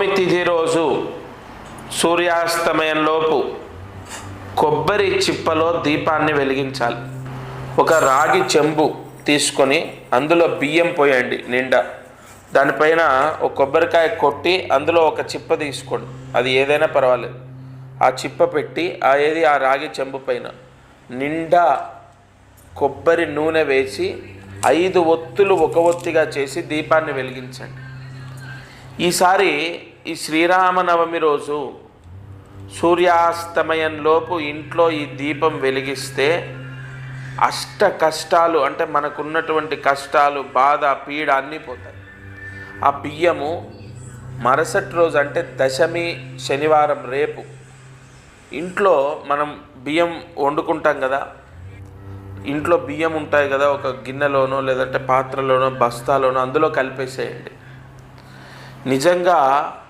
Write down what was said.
నవమి తిథి రోజు సూర్యాస్తమయంలోపు కొబ్బరి చిప్పలో దీపాన్ని వెలిగించాలి. ఒక రాగి చెంబు తీసుకొని అందులో బియ్యం పోయండి నిండా. దానిపైన ఒక కొబ్బరికాయ కొట్టి అందులో ఒక చిప్ప తీసుకోండి, అది ఏదైనా పర్వాలేదు. ఆ చిప్ప పెట్టి ఆ రాగి చెంబు పైన నిండా కొబ్బరి నూనె వేసి 5 ఒత్తులు ఒక ఒత్తిగా చేసి దీపాన్ని వెలిగించండి. ఈసారి ఈ శ్రీరామనవమి రోజు సూర్యాస్తమయంలోపు ఇంట్లో ఈ దీపం వెలిగిస్తే అష్ట కష్టాలు, అంటే మనకున్నటువంటి కష్టాలు, బాధ, పీడ అన్నీ పోతాయి. ఆ బియ్యము మరుసటి రోజు అంటే దశమి శనివారం రేపు ఇంట్లో మనం బియ్యం వండుకుంటాం కదా, ఇంట్లో బియ్యం ఉంటాయి కదా, ఒక గిన్నెలోనో లేదంటే పాత్రలోనో బస్తాలోనో అందులో కలిపేసేయండి. నిజంగా